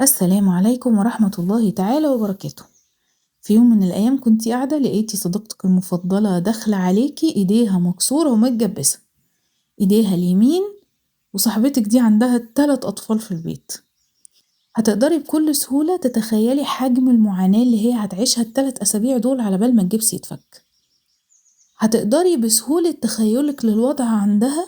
السلام عليكم ورحمة الله تعالى وبركاته. في يوم من الأيام كنتي قاعدة لقيتي صديقتك المفضلة داخلة عليكي إيديها مكسورة ومتجبسة، إيديها اليمين، وصاحبتك دي عندها 3 أطفال في البيت. هتقدري بكل سهولة تتخيلي حجم المعاناة اللي هي هتعيشها ال3 أسابيع دول على بال ما الجبس يتفك. هتقدري بسهولة تخيلك للوضع عندها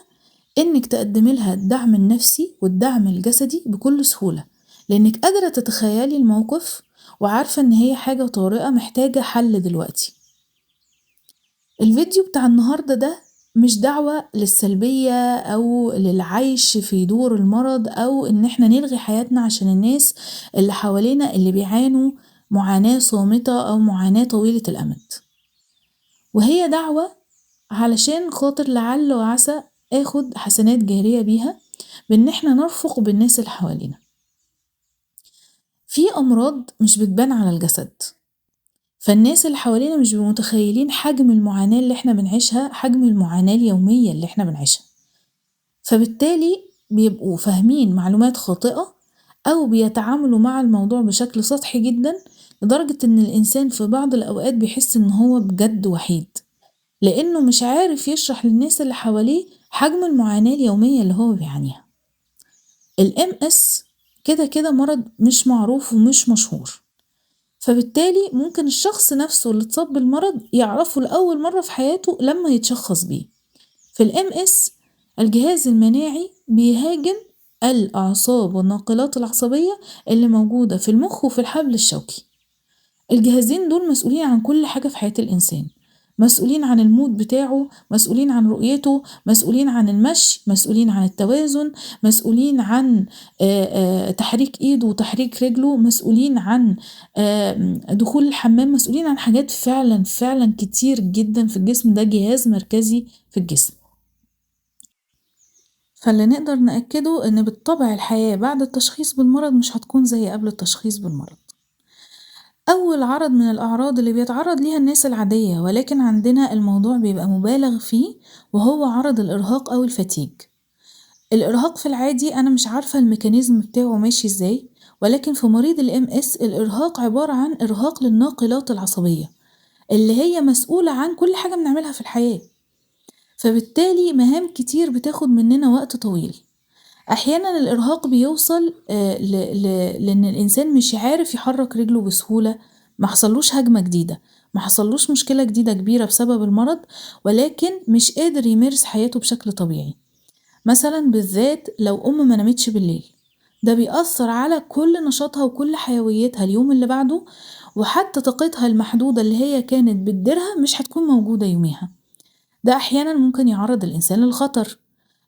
إنك تقدمي لها الدعم النفسي والدعم الجسدي بكل سهولة، لإنك قادرة تتخيلي الموقف وعارفة إن هي حاجة طارئة محتاجة حل دلوقتي. الفيديو بتاع النهاردة ده مش دعوة للسلبية أو للعيش في دور المرض أو إن احنا نلغي حياتنا عشان الناس اللي حوالينا اللي بيعانوا معاناة صامتة أو معاناة طويلة الأمد، وهي دعوة علشان خاطر لعل وعسى آخد حسنات جارية بيها بإن احنا نرفق بالناس اللي حوالينا. في أمراض مش بتبان على الجسد، فالناس اللي حوالينا مش بيبقوا متخيلين حجم المعاناة اللي احنا بنعيشها، حجم المعاناة اليومية اللي احنا بنعيشها، فبالتالي بيبقوا فاهمين معلومات خاطئة أو بيتعاملوا مع الموضوع بشكل سطحي جدا، لدرجة إن الإنسان في بعض الأوقات بيحس إن هو بجد وحيد، لأنه مش عارف يشرح للناس اللي حواليه حجم المعاناة اليومية اللي هو بيعانيها. الMS كده مرض مش معروف ومش مشهور، فبالتالي ممكن الشخص نفسه اللي اتصاب بالمرض يعرفه لأول مرة في حياته لما يتشخص بيه. في الMS الجهاز المناعي بيهاجم الأعصاب والناقلات العصبية اللي موجودة في المخ وفي الحبل الشوكي. الجهازين دول مسؤولين عن كل حاجة في حياة الإنسان، مسؤولين عن المود بتاعه، مسؤولين عن رؤيته، مسؤولين عن المشي، مسؤولين عن التوازن، مسؤولين عن تحريك ايده وتحريك رجله، مسؤولين عن دخول الحمام، مسؤولين عن حاجات فعلا كتير جدا في الجسم. ده جهاز مركزي في الجسم. فاللي نقدر نأكده ان بالطبع الحياة بعد التشخيص بالمرض مش هتكون زي قبل التشخيص بالمرض. أول عرض من الأعراض اللي بيتعرض ليها الناس العادية، ولكن عندنا الموضوع بيبقى مبالغ فيه، وهو عرض الإرهاق أو الفتيج. الإرهاق في العادي أنا مش عارفة الميكانيزم بتاعه ماشي إزاي، ولكن في مريض الMS الإرهاق عبارة عن إرهاق للناقلات العصبية اللي هي مسؤولة عن كل حاجة بنعملها في الحياة، فبالتالي مهام كتير بتاخد مننا وقت طويل. أحيانا الإرهاق بيوصل لأن الإنسان مش عارف يحرك رجله بسهولة، ما حصلوش هجمة جديدة، ما حصلوش مشكلة جديدة كبيرة بسبب المرض، ولكن مش قادر يمارس حياته بشكل طبيعي. مثلا بالذات لو ما نامتش بالليل، ده بيأثر على كل نشاطها وكل حيويتها اليوم اللي بعده، وحتى طاقتها المحدودة اللي هي كانت بتديرها مش هتكون موجودة يوميها. ده أحيانا ممكن يعرض الإنسان للخطر.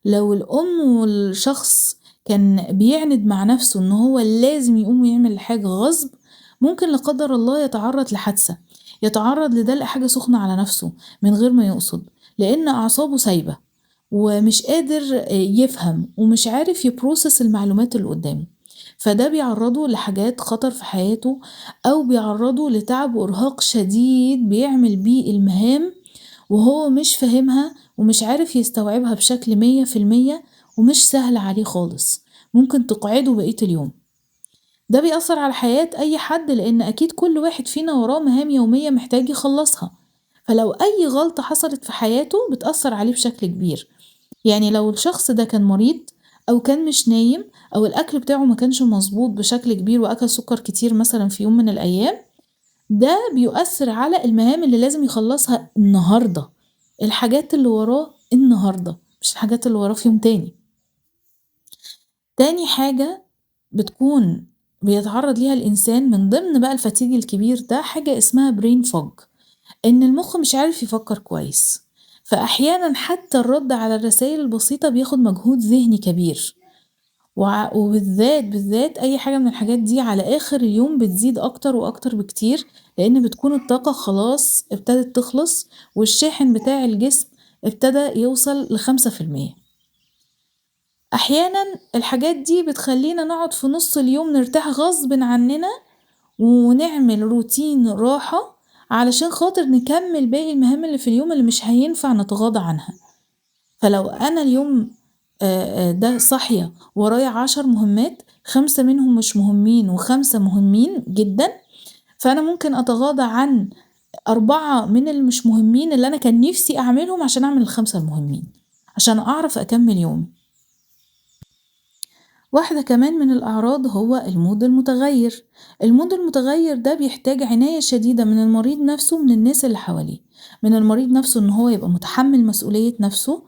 لو الأم والشخص كان بيعند مع نفسه إن هو لازم يقوم يعمل حاجة غصب، ممكن لا قدر الله يتعرض لحادثة، يتعرض لدلق حاجة سخنة على نفسه من غير ما يقصد، لأن أعصابه سايبة ومش قادر يفهم ومش عارف يبروسس المعلومات اللي قدامه، فده بيعرضه لحاجات خطر في حياته، أو بيعرضه لتعب وإرهاق شديد بيعمل بيه المهام وهو مش فاهمها ومش عارف يستوعبها بشكل 100%، ومش سهل عليه خالص، ممكن تقعده بقية اليوم. ده بيأثر على حياة أي حد، لأن أكيد كل واحد فينا وراه مهام يومية محتاج يخلصها، فلو أي غلطة حصلت في حياته بتأثر عليه بشكل كبير. يعني لو الشخص ده كان مريض أو كان مش نايم أو الأكل بتاعه ما كانش مظبوط بشكل كبير وأكل سكر كتير مثلا في يوم من الأيام، ده بيؤثر على المهام اللي لازم يخلصها النهاردة، الحاجات اللي وراه النهاردة، مش الحاجات اللي وراه في يوم تاني. تاني حاجة بتكون بيتعرض ليها الإنسان من ضمن بقى الفتيج الكبير ده، حاجة اسمها برين فوج، إن المخ مش عارف يفكر كويس، فأحيانا حتى الرد على الرسائل البسيطة بياخد مجهود ذهني كبير، وبالذات أي حاجة من الحاجات دي على آخر اليوم بتزيد أكتر وأكتر بكتير، لأن بتكون الطاقة خلاص ابتدت تخلص والشاحن بتاع الجسم ابتدى يوصل ل5%. أحيانا الحاجات دي بتخلينا نقعد في نص اليوم نرتاح غصب عننا ونعمل روتين راحة علشان خاطر نكمل باقي المهام اللي في اليوم اللي مش هينفع نتغاضى عنها. فلو أنا اليوم ده صاحية ورايا 10 مهمات، 5 منهم مش مهمين و5 مهمين جدًا، فأنا ممكن أتغاضى عن 4 من اللي مش مهمين اللي أنا كان نفسي أعملهم عشان أعمل ال5 المهمين، عشان أعرف أكمّل يومي. واحدة كمان من الأعراض هو المود المتغير. المود المتغير ده بيحتاج عناية شديدة من المريض نفسه ومن الناس اللي حواليه، من المريض نفسه إن هو يبقى متحمل مسؤولية نفسه،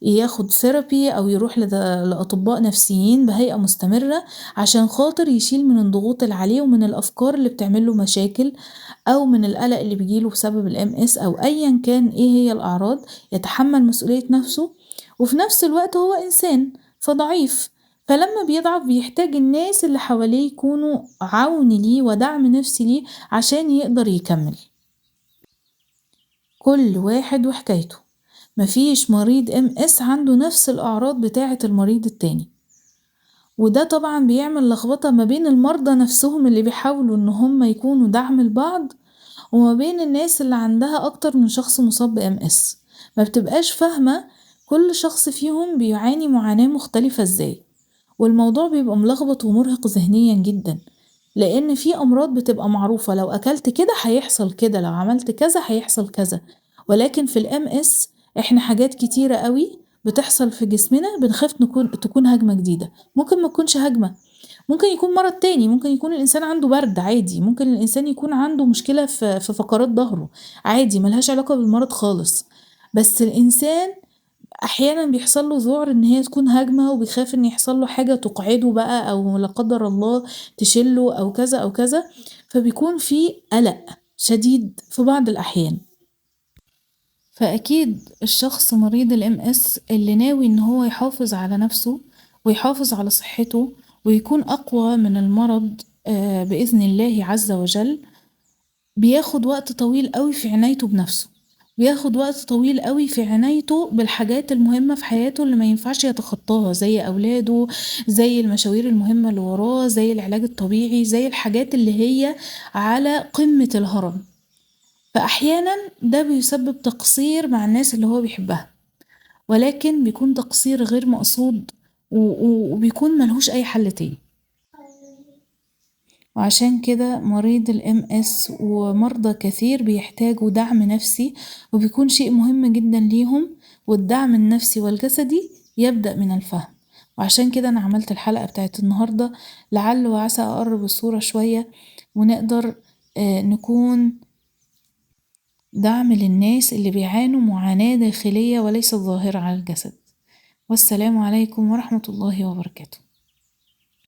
ياخد ثيرابي أو يروح لأطباء نفسيين بهيئة مستمرة عشان خاطر يشيل من الضغوط اللي عليه ومن الأفكار اللي بتعمله مشاكل أو من القلق اللي بيجيله بسبب الMS أو أيا كان إيه هي الأعراض، يتحمل مسؤولية نفسه وفي نفس الوقت هو إنسان فضعيف، فلما بيضعف بيحتاج الناس اللي حواليه يكونوا عون ليه ودعم نفسي ليه عشان يقدر يكمل. كل واحد وحكايته، مفيش مريض MS عنده نفس الأعراض بتاعة المريض التاني، وده طبعا بيعمل لخبطة ما بين المرضى نفسهم اللي بيحاولوا إن هم يكونوا دعم لبعض وما بين الناس اللي عندها أكتر من شخص مصاب بMS، ما بتبقاش فاهمة كل شخص فيهم بيعاني معاناة مختلفة ازاي، والموضوع بيبقى ملخبط ومرهق ذهنيا جدا، لأن في أمراض بتبقى معروفة لو أكلت كده هيحصل كده، لو عملت كذا هيحصل كذا، ولكن في الMS احنا حاجات كتيرة قوي بتحصل في جسمنا بنخاف تكون هجمة جديدة، ممكن ما تكونش هجمة، ممكن يكون مرض تاني، ممكن يكون الإنسان عنده برد عادي، ممكن الإنسان يكون عنده مشكلة في فقرات ظهره عادي ملهاش علاقة بالمرض خالص، بس الإنسان أحيانا بيحصل له ذعر إن هي تكون هجمة وبيخاف إن يحصل له حاجة تقعده بقى أو لا قدر الله تشله أو كذا أو كذا، فبيكون في قلق شديد في بعض الأحيان. فأكيد الشخص مريض الMS اللي ناوي إن هو يحافظ على نفسه ويحافظ على صحته ويكون أقوى من المرض بإذن الله عز وجل، بياخد وقت طويل قوي في عنايته بنفسه، بياخد وقت طويل قوي في عنايته بالحاجات المهمة في حياته اللي ما ينفعش يتخطاها زي أولاده، زي المشاوير المهمة اللي وراه، زي العلاج الطبيعي، زي الحاجات اللي هي على قمة الهرم، فأحيانا ده بيسبب تقصير مع الناس اللي هو بيحبها، ولكن بيكون تقصير غير مقصود وبيكون ملهوش أي حل تاني. وعشان كده مريض الMS ومرضى كثير بيحتاجوا دعم نفسي وبيكون شيء مهم جدا ليهم، والدعم النفسي والجسدي يبدأ من الفهم، وعشان كده أنا عملت الحلقة بتاعت النهاردة لعل وعسى أقرب الصورة شوية ونقدر نكون دعم للناس اللي بيعانوا معاناة داخلية وليست ظاهرة على الجسد. والسلام عليكم ورحمة الله وبركاته.